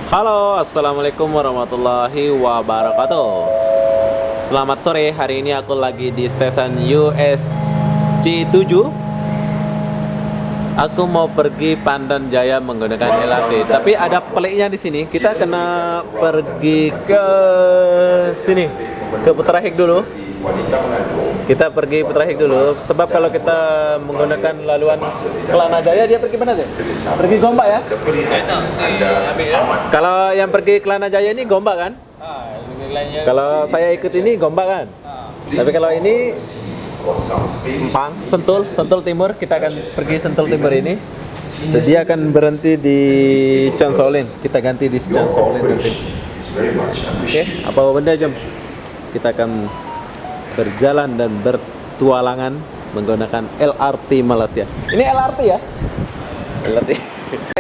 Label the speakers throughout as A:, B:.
A: Halo, assalamualaikum warahmatullahi wabarakatuh. Selamat sore, hari ini aku lagi di stasiun USC 7. Aku mau pergi Pandan Jaya menggunakan LRT. Tapi ada peliknya di sini. Kita kena pergi ke sini, ke Putrahik dulu. Kita pergi Putrahik dulu. Sebab kalau kita menggunakan laluan Kelana Jaya, dia pergi mana sih? Pergi Gombak ya? Kalau yang pergi Kelana Jaya ini Gombak kan? Kalau saya ikut ini Gombak kan? Tapi kalau ini Empang, Sentul Timur, kita akan pergi Sentul Timur ini. Dia akan berhenti di Chansolin. Kita ganti di Chansolin nanti. Oke, apa benda jom? Kita akan berjalan dan bertualangan menggunakan LRT Malaysia. Ini LRT ya? LRT.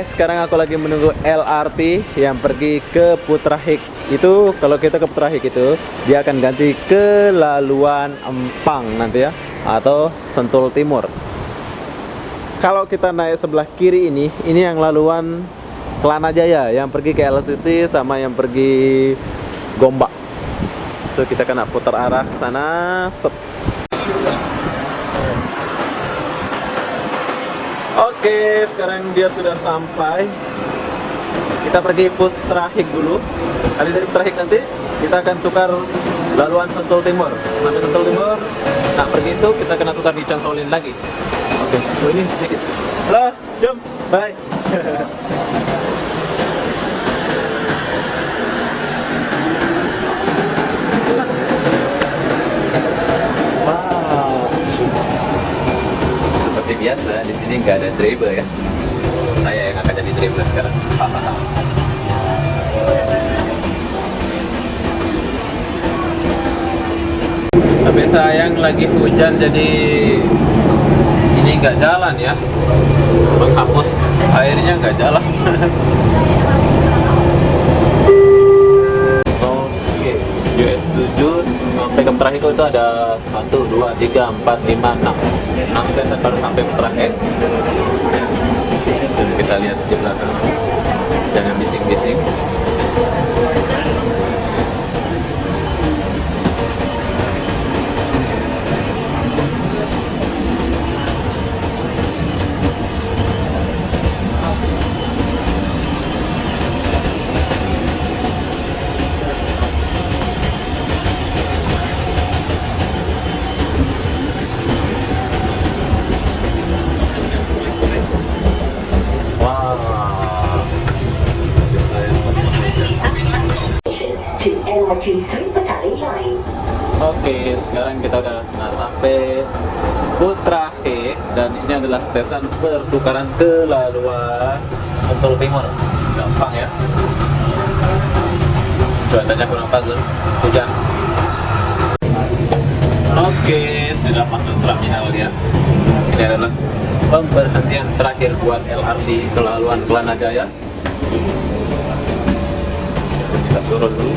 A: Sekarang aku lagi menunggu LRT yang pergi ke Putrahik. Itu kalau kita ke Putrahik itu dia akan ganti ke laluan Empang nanti ya, atau Sentul Timur. Kalau kita naik sebelah kiri ini yang laluan Kelana Jaya yang pergi ke LCC sama yang pergi Gombak. So kita kena putar arah ke sana. Set. Oke, sekarang dia sudah sampai. Kita pergi Putrahik dulu. Habis dari Putrahik nanti kita akan tukar laluan Sentul Timur. Sampai Sentul Timur, nah pergi itu kita kena tukar di Chansolin lagi. Oke, ini sedikit. Halo, jom, bye. Seperti biasa, di sini nggak ada driver ya. Saya yang akan jadi driver sekarang. Tapi sayang lagi hujan, jadi ini nggak jalan ya. Menghapus airnya nggak jalan. Oke, US 7 sampai ke Putrahik itu ada 1, 2, 3, 4, 5, 6 stasiun baru sampai Putrahik. Dan kita lihat di belakang, jangan bising-bising. Oke, sekarang kita udah sampai Putrahik dan ini adalah stasiun pertukaran ke laluan Sentul Timur. Gampang ya. Cuacanya kurang bagus, hujan. Oke, sudah masuk terminal ya. Ini adalah pemberhentian terakhir buat LRT ke laluan Kelana Jaya. Kita turun dulu.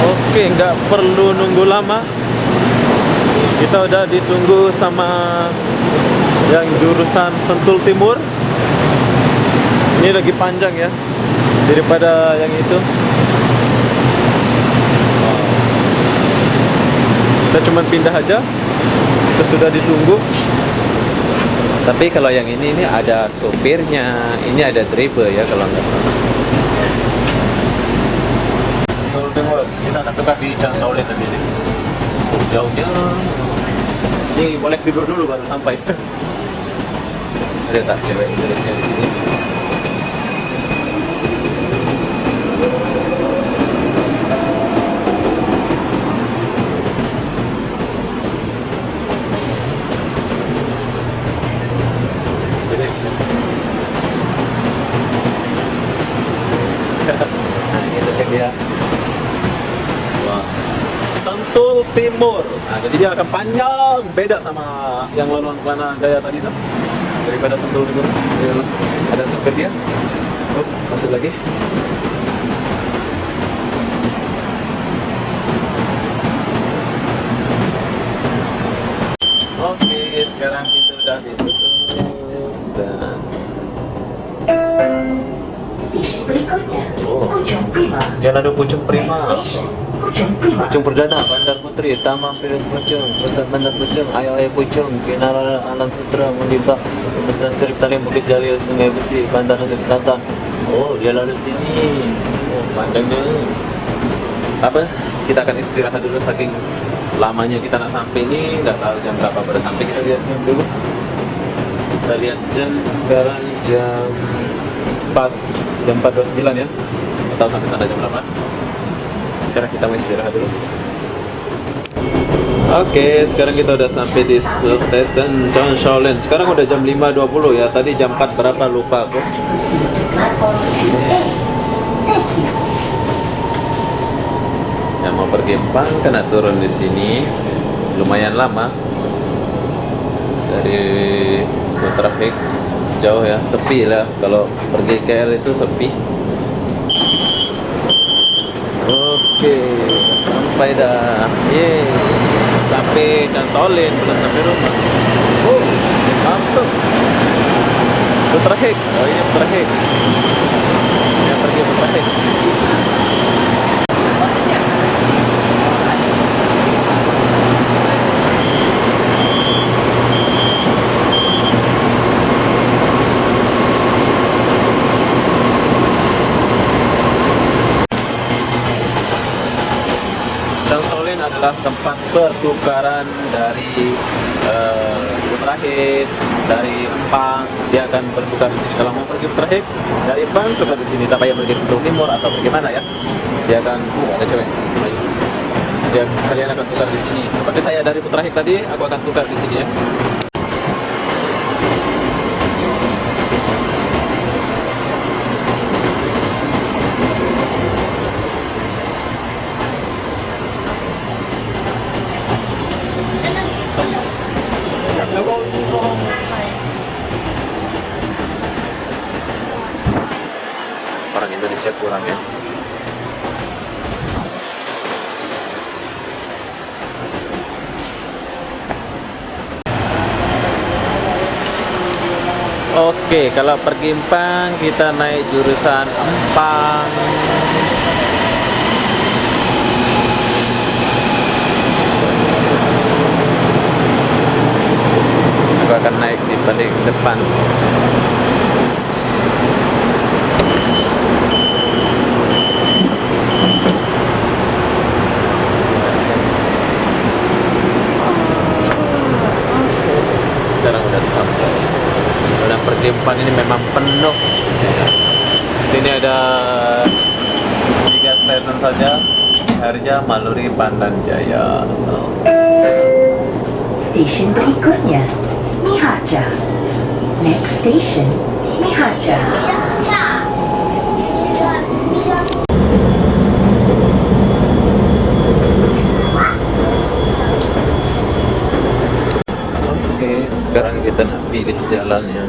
A: Oke, nggak perlu nunggu lama. Kita udah ditunggu sama yang jurusan Sentul Timur. Ini lagi panjang ya daripada yang itu. Kita cuma pindah aja. Kita sudah ditunggu. Tapi kalau yang ini ada sopirnya, ini ada driver ya kalau nggak salah. Sentul Timur, kita akan tukar di Chansolin nanti. Jauhnya, ini boleh tidur dulu baru sampai. Ada tak cewek Indonesia di sini? Nah, ini seperti dia. Wah. Sentul Timur. Nah, jadi dia akan panjang, beda sama yang laluan Kelana Jaya tadi tuh. Daripada Sentul Timur. Ada seperti dia. Oh, masuk lagi. Oke, sekarang pintu udah ditutup. Dan
B: Stasiun berikutnya,
A: Oh.
B: Puchong Prima.
A: Jalan Puchong Prima.
B: Station, Puchong Prima.
A: Puchong Perdana, Bandar Putri, Taman Pius Puchong, Pusat Bandar Puchong, Ayo Puchong, Kinara Alam Sutra, Muliba, Besar Serip Tali Bukit Jalil, Sungai Besi, Bandar Aceh Selatan. Oh, dia lalu sini. Oh, pandangnya. Apa? Kita akan istirahat dulu saking lamanya kita nak sampai ini, nggak tahu jam berapa baru sampai. Kita lihat jam dulu. Kita lihat jam sekarang jam 4, jam 4.29 ya. Nggak tahu sampai sana jam berapa. Sekarang kita mau istirahat dulu. Oke, sekarang kita udah sampai di stasiun Chang Shaolin. Sekarang udah jam 5.20 ya. Tadi jam 4 berapa lupa aku.
B: Platform 2A. Thank you.
A: Yang mau pergi Empang kena turun di sini. Lumayan lama. Dari trafik jauh ya, sepi lah. Kalau pergi KL itu sepi. Oke, sampai dah. Yeay, sampai Chan Shaolin, belum sampai rumah. Oh, masuk. Putra Hek. Oh, ini Putra Hek. Yang pergi Putra Hek. Chan Shaolin adalah tempat pertukaran dari Putra Hek, dari Empang. Dia akan bertukar di sini. Kalau mau pergi Putra Hek dari Empang tukar di sini. Tak payah pergi Sentul Timur atau bagaimana ya. Dia akan ada cewek. Kalian akan tukar di sini. Seperti saya dari Putra Hek tadi, aku akan tukar di sini ya. Orang Indonesia kurang ya. Oke, kalau pergi Empang kita naik jurusan Empang. Aku akan naik di paling depan. Sekarang udah sampai. Dan pergi Empang ini memang penuh. Sini ada 3 stasiun saja. Harja, Maluri, Pandan Jaya.
B: Stasiun berikutnya, Miharja. Next station, Miharja.
A: Oke, sekarang kita nak pilih jalan yang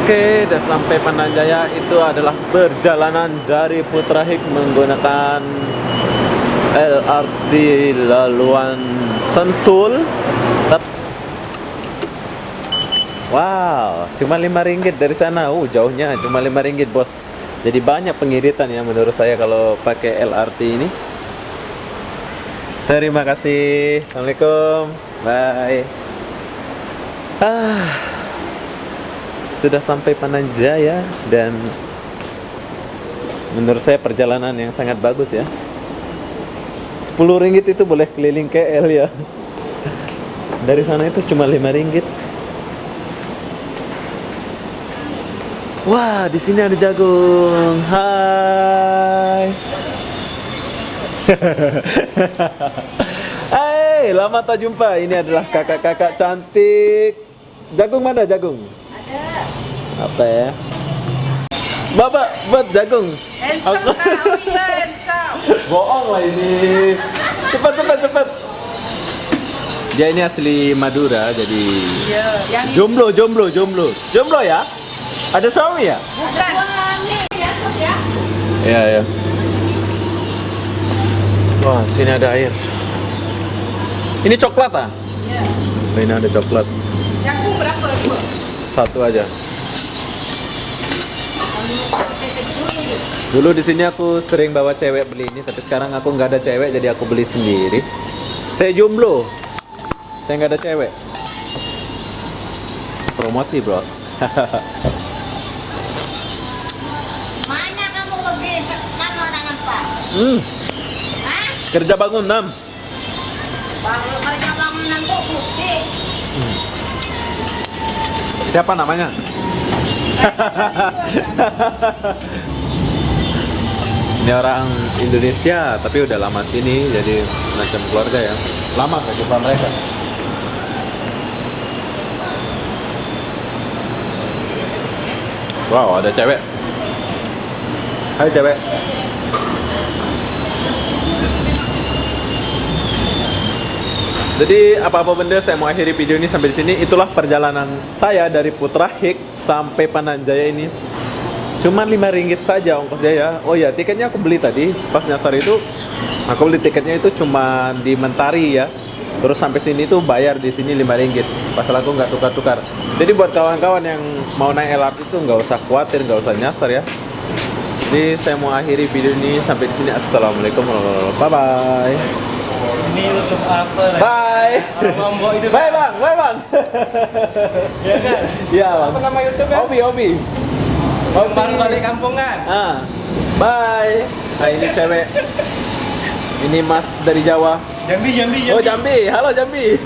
A: Oke, udah sampai Pandan Jaya. Itu adalah perjalanan dari Putra Hik menggunakan LRT laluan Sentul. Wow, cuma RM5 dari sana. Jauhnya cuma RM5, bos. Jadi banyak pengiritan ya menurut saya kalau pakai LRT ini. Terima kasih. Assalamualaikum. Bye. Sudah sampai Pandan Jaya dan menurut saya perjalanan yang sangat bagus ya. RM10 itu boleh keliling KL ya. Dari sana itu cuma RM5. Wah, di sini ada jagung. Hai. Hai. Hey, lama tak jumpa. Ini adalah kakak-kakak cantik. Jagung mana jagung? Ada. Apa ya? Bapak buat jagung. Aku. Bohong lah ini. Cepat. Dia ini asli Madura, jadi jomblo ya? Ada suami ya?
C: Bukan.
A: Iya. Wah, sini ada air. Ini coklat ah?
C: Iya.
A: Oh, ini ada coklat.
C: Jagung berapa? Dua.
A: Satu aja. Dulu di sini aku sering bawa cewek beli ini, tapi sekarang aku nggak ada cewek, jadi aku beli sendiri. Saya jomblo. Saya nggak ada cewek. Promosi, bros.
C: Mana kamu beli? Kamu tak nampak? Hah?
A: Kerja bangun 6.
C: Baru kerja bangunan kok putih.
A: Siapa namanya? Ini orang Indonesia, tapi udah lama sini, jadi macam keluarga ya. Lama gak jumpa mereka. Wow, ada cewek. Hai cewek. Jadi apa-apa benda saya mau akhiri video ini sampai di sini. Itulah perjalanan saya dari Putra Hik sampai Pananjaya ini. Cuman 5 ringgit saja ongkos jaya. Oh ya, tiketnya aku beli tadi pas nyasar itu. Aku beli tiketnya itu cuma di Mentari ya. Terus sampai sini tuh bayar di sini 5 ringgit. Pasal aku nggak tukar-tukar. Jadi buat kawan-kawan yang mau naik LRT itu nggak usah khawatir, nggak usah nyasar ya. Jadi saya mau akhiri video ini sampai di sini. Assalamualaikum warahmatullahi wabarakatuh. Bye bye.
D: Ini untuk apa?
A: Bye.
D: Lombok itu.
A: Bye bang.
D: Ya kan?
A: Iya bang.
D: Apa nama YouTube ya?
A: Obi.
D: Baru balik kampungan.
A: Bye. Nah, ini cewek. Ini mas dari Jawa.
D: Jambi.
A: Oh Jambi. Halo Jambi.